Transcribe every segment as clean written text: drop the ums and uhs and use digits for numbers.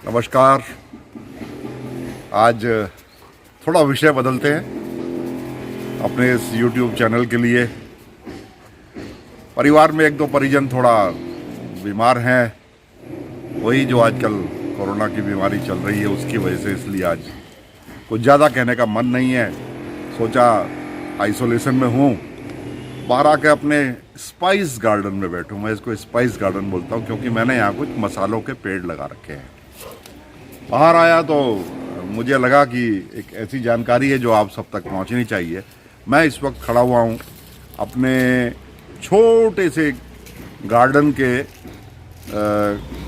नमस्कार। आज थोड़ा विषय बदलते हैं अपने इस YouTube चैनल के लिए। परिवार में एक दो परिजन थोड़ा बीमार हैं, वही जो आजकल कोरोना की बीमारी चल रही है उसकी वजह से, इसलिए आज कुछ ज़्यादा कहने का मन नहीं है। सोचा आइसोलेशन में हूँ, बाहर आके अपने स्पाइस गार्डन में बैठूँ। मैं इसको स्पाइस गार्डन बोलता हूँ क्योंकि मैंने यहाँ कुछ मसालों के पेड़ लगा रखे हैं। बाहर आया तो मुझे लगा कि एक ऐसी जानकारी है जो आप सब तक पहुंचनी चाहिए। मैं इस वक्त खड़ा हुआ हूं अपने छोटे से गार्डन के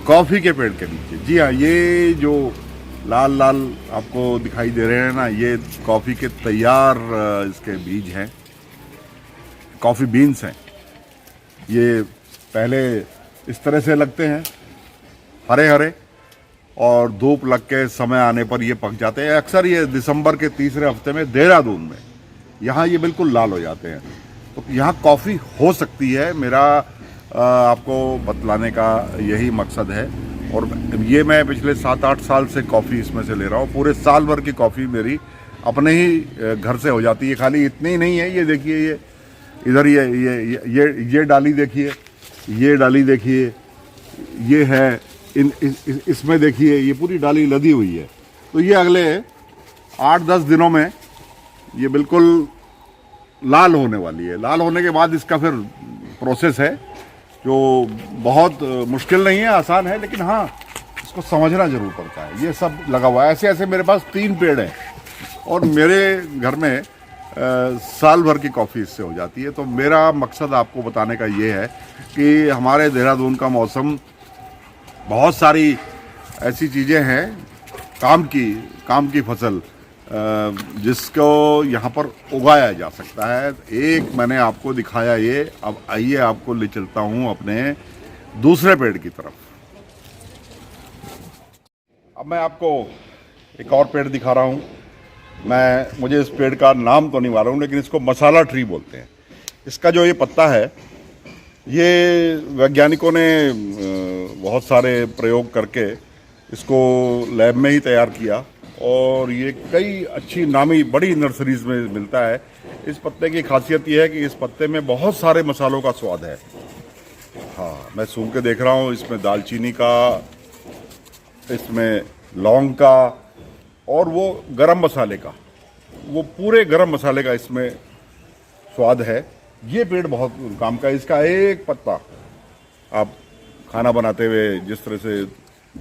कॉफ़ी के पेड़ के नीचे। जी हाँ, ये जो लाल लाल आपको दिखाई दे रहे हैं ना, ये कॉफ़ी के तैयार इसके बीज हैं, कॉफ़ी बीन्स हैं। ये पहले इस तरह से लगते हैं हरे हरे, और धूप लग के समय आने पर ये पक जाते हैं। अक्सर ये दिसंबर के तीसरे हफ्ते में देहरादून में यहाँ ये बिल्कुल लाल हो जाते हैं। तो यहाँ कॉफ़ी हो सकती है, मेरा आपको बतलाने का यही मकसद है। और ये मैं पिछले 7-8 साल से कॉफ़ी इसमें से ले रहा हूँ। पूरे साल भर की कॉफ़ी मेरी अपने ही घर से हो जाती है। खाली इतनी ही नहीं है, ये देखिए, ये इधर ये डाली देखिए, ये डाली देखिए, ये है इसमें देखिए, ये पूरी डाली लदी हुई है। तो ये अगले 8-10 दिनों में ये बिल्कुल लाल होने वाली है। लाल होने के बाद इसका फिर प्रोसेस है जो बहुत मुश्किल नहीं है, आसान है, लेकिन हाँ इसको समझना जरूर पड़ता है। ये सब लगा हुआ है। ऐसे ऐसे मेरे पास 3 पेड़ हैं और मेरे घर में साल भर की कॉफ़ी इससे हो जाती है। तो मेरा मकसद आपको बताने का ये है कि हमारे देहरादून का मौसम, बहुत सारी ऐसी चीज़ें हैं, काम की फसल जिसको यहाँ पर उगाया जा सकता है। एक मैंने आपको दिखाया ये, अब आइए आपको ले चलता हूँ अपने दूसरे पेड़ की तरफ। अब मैं आपको एक और पेड़ दिखा रहा हूँ। मुझे इस पेड़ का नाम तो नहीं मालूम, लेकिन इसको मसाला ट्री बोलते हैं। इसका जो ये पत्ता है, ये वैज्ञानिकों ने बहुत सारे प्रयोग करके इसको लैब में ही तैयार किया और ये कई अच्छी नामी बड़ी नर्सरीज में मिलता है। इस पत्ते की खासियत ये है कि इस पत्ते में बहुत सारे मसालों का स्वाद है। हाँ, मैं सूंघ के देख रहा हूँ, इसमें दालचीनी का, इसमें लौंग का, और वो गरम मसाले का, वो पूरे गरम मसाले का इसमें स्वाद है। ये पेड़ बहुत काम का है। इसका एक पत्ता आप खाना बनाते हुए जिस तरह से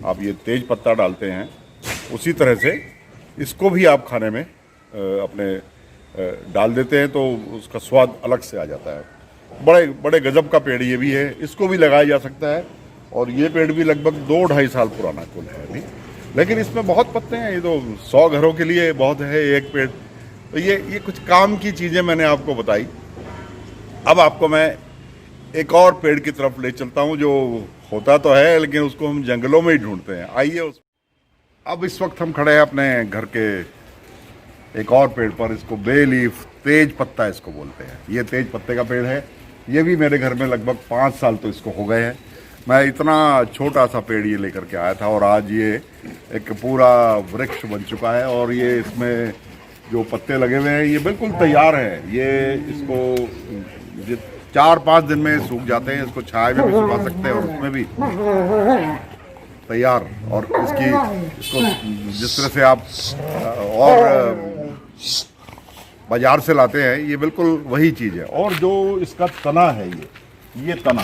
आप ये तेज पत्ता डालते हैं, उसी तरह से इसको भी आप खाने में अपने डाल देते हैं तो उसका स्वाद अलग से आ जाता है। बड़े बड़े गजब का पेड़ ये भी है, इसको भी लगाया जा सकता है। और ये पेड़ भी लगभग 2-2.5 साल पुराना कुल है अभी, लेकिन इसमें बहुत पत्ते हैं। ये तो 100 घरों के लिए बहुत है एक पेड़। तो ये कुछ काम की चीज़ें मैंने आपको बताई। अब आपको मैं एक और पेड़ की तरफ ले चलता हूँ जो होता तो है, लेकिन उसको हम जंगलों में ही ढूंढते हैं। आइए अब इस वक्त हम खड़े हैं अपने घर के एक और पेड़ पर। इसको बे लीफ, तेज पत्ता इसको बोलते हैं। ये तेज पत्ते का पेड़ है। ये भी मेरे घर में लगभग 5 साल तो इसको हो गए हैं। मैं इतना छोटा सा पेड़ ये लेकर के आया था और आज ये एक पूरा वृक्ष बन चुका है। और ये इसमें जो पत्ते लगे हुए हैं ये बिल्कुल तैयार है। ये इसको 4-5 दिन में सूख जाते हैं। इसको छाया में भी सुखा सकते हैं और उसमें भी तैयार। और इसको जिस तरह से आप और बाजार से लाते हैं, ये बिल्कुल वही चीज़ है। और जो इसका तना है, ये तना,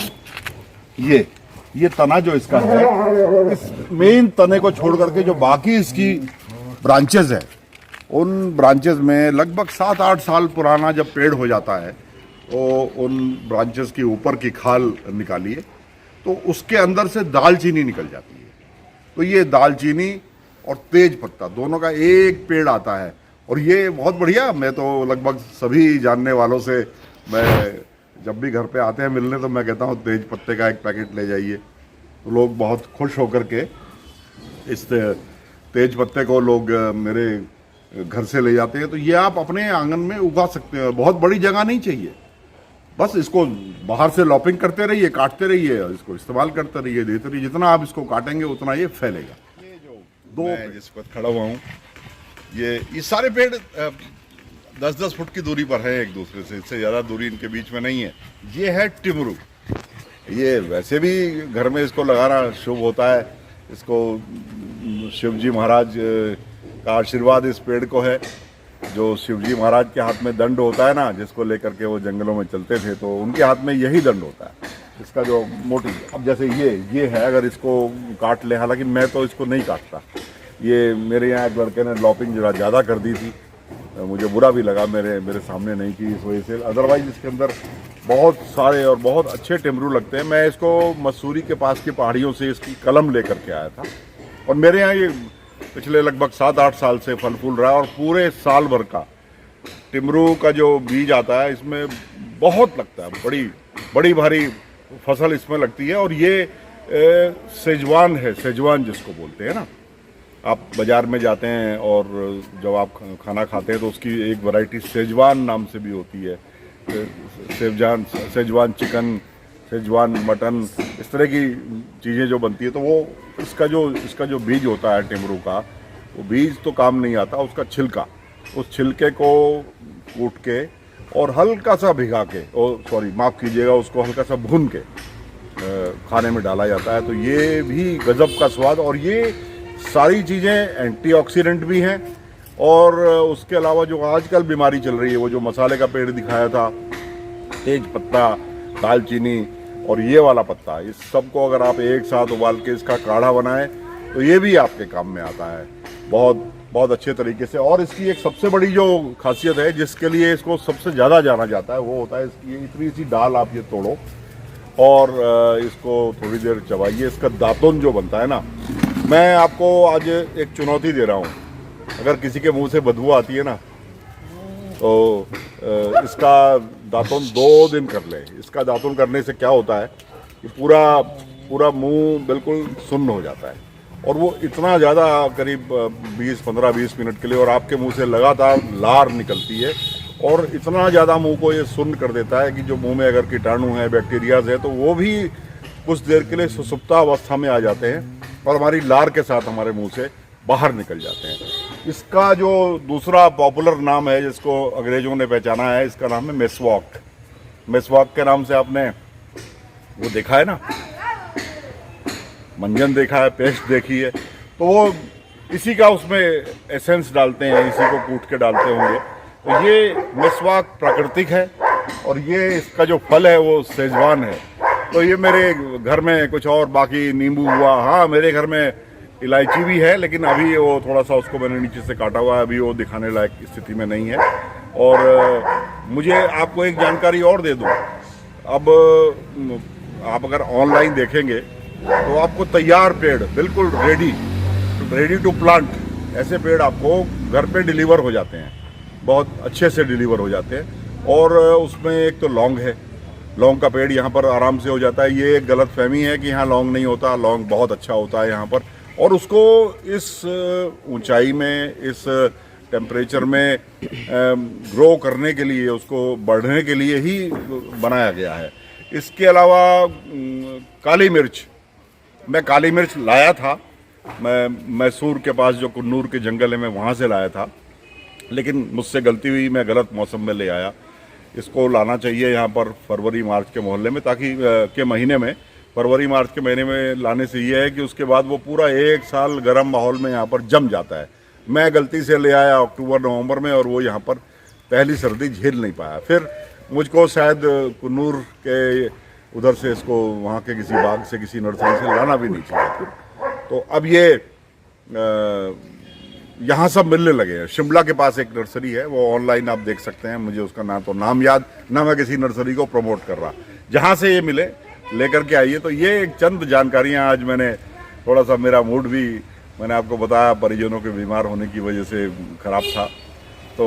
ये तना जो इसका है, इस मेन तने को छोड़ करके जो बाकी इसकी ब्रांचेस है, उन ब्रांचेस में लगभग 7-8 साल पुराना जब पेड़ हो जाता है तो उन ब्रांचेस की ऊपर की खाल निकालिए तो उसके अंदर से दालचीनी निकल जाती है। तो ये दालचीनी और तेज पत्ता दोनों का एक पेड़ आता है। और ये बहुत बढ़िया, मैं तो लगभग सभी जानने वालों से, मैं जब भी घर पे आते हैं मिलने तो मैं कहता हूँ तेज पत्ते का एक पैकेट ले जाइए। तो लोग बहुत खुश होकर के इस तेज पत्ते को लोग मेरे घर से ले जाते हैं। तो ये आप अपने आंगन में उगा सकते हैं। बहुत बड़ी जगह नहीं चाहिए, बस इसको बाहर से लॉपिंग करते रहिए, काटते रहिए, इसको इस्तेमाल करते रहिए, देते रहिए। जितना आप इसको काटेंगे उतना ये फैलेगा। ये जो मैं जिस पर खड़ा हुआ हूँ, ये सारे पेड़ 10-10 फुट की दूरी पर है एक दूसरे से, इससे ज़्यादा दूरी इनके बीच में नहीं है। ये है टिमरू। ये वैसे भी घर में इसको लगाना शुभ होता है। इसको शिवजी महाराज का आशीर्वाद इस पेड़ को है। जो शिवजी महाराज के हाथ में दंड होता है ना, जिसको लेकर के वो जंगलों में चलते थे, तो उनके हाथ में यही दंड होता है। इसका जो मोटी, अब जैसे ये है, अगर इसको काट ले, हालांकि मैं तो इसको नहीं काटता, ये मेरे यहाँ एक लड़के ने लॉपिंग जरा ज़्यादा कर दी थी, मुझे बुरा भी लगा, मेरे सामने नहीं की इस वजह से। अदरवाइज इसके अंदर बहुत सारे और बहुत अच्छे टिमरू लगते हैं। मैं इसको मसूरी के पास की पहाड़ियों से इसकी कलम लेकर के आया था, और मेरे यहाँ ये पिछले लगभग 7-8 साल से फल फूल रहा है। और पूरे साल भर का टिमरू का जो बीज आता है, इसमें बहुत लगता है, बड़ी भारी फसल इसमें लगती है। और ये सेजवान है, सेजवान जिसको बोलते हैं ना। आप बाज़ार में जाते हैं और जब आप खाना खाते हैं तो उसकी एक वैरायटी सेजवान नाम से भी होती है। सेजवान चिकन, सेजवान मटन, इस तरह की चीज़ें जो बनती है, तो वो इसका जो बीज होता है टिमरू का, वो बीज तो काम नहीं आता, उसका छिलका, उस छिलके को कूट के और हल्का सा भिगा के, माफ़ कीजिएगा, उसको हल्का सा भून के खाने में डाला जाता है। तो ये भी गजब का स्वाद। और ये सारी चीज़ें एंटीऑक्सीडेंट भी हैं। और उसके अलावा जो आजकल बीमारी चल रही है, वो जो मसाले का पेड़ दिखाया था, तेज पत्ता, दालचीनी और ये वाला पत्ता, इस सब को अगर आप एक साथ उबाल के इसका काढ़ा बनाएं तो ये भी आपके काम में आता है बहुत अच्छे तरीके से। और इसकी एक सबसे बड़ी जो खासियत है, जिसके लिए इसको सबसे ज़्यादा जाना जाता है, वो होता है इसकी इतनी सी डाल आप ये तोड़ो और इसको थोड़ी देर चबाइए। इसका दातुन जो बनता है ना, मैं आपको आज एक चुनौती दे रहा हूँ। अगर किसी के मुंह से बदबू आती है ना, तो इसका दातुन 2 दिन कर ले। इसका दातुन करने से क्या होता है कि पूरा मुंह बिल्कुल सुन्न हो जाता है। और वो इतना ज़्यादा, करीब 15-20 मिनट के लिए, और आपके मुंह से लगातार लार निकलती है, और इतना ज़्यादा मुंह को ये सुन्न कर देता है कि जो मुंह में अगर कीटाणु है, बैक्टीरियाज है, तो वो भी कुछ देर के लिए सुसुप्ता अवस्था में आ जाते हैं और हमारी लार के साथ हमारे मुंह से बाहर निकल जाते हैं। इसका जो दूसरा पॉपुलर नाम है, जिसको अंग्रेजों ने पहचाना है, इसका नाम है मेसवॉक। मेसवॉक के नाम से आपने वो देखा है ना, मंजन देखा है, पेस्ट देखी है, तो वो इसी का उसमें एसेंस डालते हैं, इसी को कूट के डालते होंगे। तो ये मेसवाक प्राकृतिक है, और ये इसका जो फल है वो सेजवान है। तो ये मेरे घर में कुछ और, बाकी नींबू हुआ, हाँ मेरे घर में इलायची भी है, लेकिन अभी वो थोड़ा सा उसको मैंने नीचे से काटा हुआ है, अभी वो दिखाने लायक स्थिति में नहीं है। और मुझे आपको एक जानकारी और दे दूँ, अब आप अगर ऑनलाइन देखेंगे तो आपको तैयार पेड़, बिल्कुल रेडी टू प्लांट, ऐसे पेड़ आपको घर पे डिलीवर हो जाते हैं, बहुत अच्छे से डिलीवर हो जाते हैं। और उसमें एक तो लौंग है, लौंग का पेड़ यहाँ पर आराम से हो जाता है। ये एक गलत फहमी है कि यहाँ लौंग नहीं होता, लौंग बहुत अच्छा होता है यहाँ पर। और उसको इस ऊंचाई में, इस टेम्परेचर में ग्रो करने के लिए, उसको बढ़ने के लिए ही बनाया गया है। इसके अलावा काली मिर्च, मैं काली मिर्च लाया था, मैं मैसूर के पास जो कुन्नूर के जंगल है, मैं वहाँ से लाया था, लेकिन मुझसे गलती हुई, मैं गलत मौसम में ले आया। इसको लाना चाहिए यहाँ पर फरवरी मार्च के मोहल्ले में, ताकि के महीने में, फरवरी मार्च के महीने में लाने से ये है कि उसके बाद वो पूरा 1 साल गर्म माहौल में यहाँ पर जम जाता है। मैं गलती से ले आया अक्टूबर नवंबर में, और वो यहाँ पर पहली सर्दी झेल नहीं पाया। फिर मुझको शायद कुन्नूर के उधर से इसको, वहाँ के किसी बाग से, किसी नर्सरी से लाना भी नहीं चाहिए। तो अब ये यहाँ सब मिलने लगे हैं। शिमला के पास एक नर्सरी है, वो ऑनलाइन आप देख सकते हैं, मुझे उसका नाम याद ना, मैं किसी नर्सरी को प्रमोट कर रहा, जहाँ से ये मिले लेकर के आइए। तो ये एक चंद जानकारियाँ, आज मैंने थोड़ा सा, मेरा मूड भी, मैंने आपको बताया, परिजनों के बीमार होने की वजह से ख़राब था, तो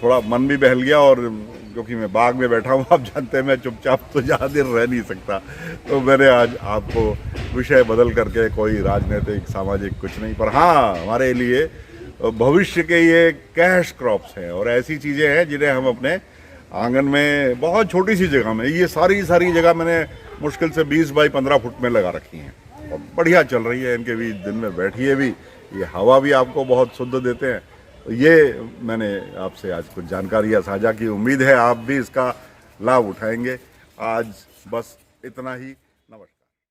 थोड़ा मन भी बहल गया। और क्योंकि मैं बाग में बैठा हूँ, आप जानते हैं मैं चुपचाप तो ज़्यादा देर रह नहीं सकता, तो मैंने आज आपको विषय बदल करके, कोई राजनीतिक सामाजिक कुछ नहीं, पर हाँ हमारे लिए भविष्य के ये कैश क्रॉप्स हैं, और ऐसी चीज़ें हैं जिन्हें हम अपने आंगन में बहुत छोटी सी जगह में, ये सारी जगह मैंने मुश्किल से 20 बाई 15 फुट में लगा रखी हैं। और बढ़िया चल रही है इनके बीच। दिन में बैठिए भी, ये हवा भी आपको बहुत शुद्ध देते हैं। तो ये मैंने आपसे आज कुछ जानकारियाँ साझा की। उम्मीद है आप भी इसका लाभ उठाएंगे। आज बस इतना ही।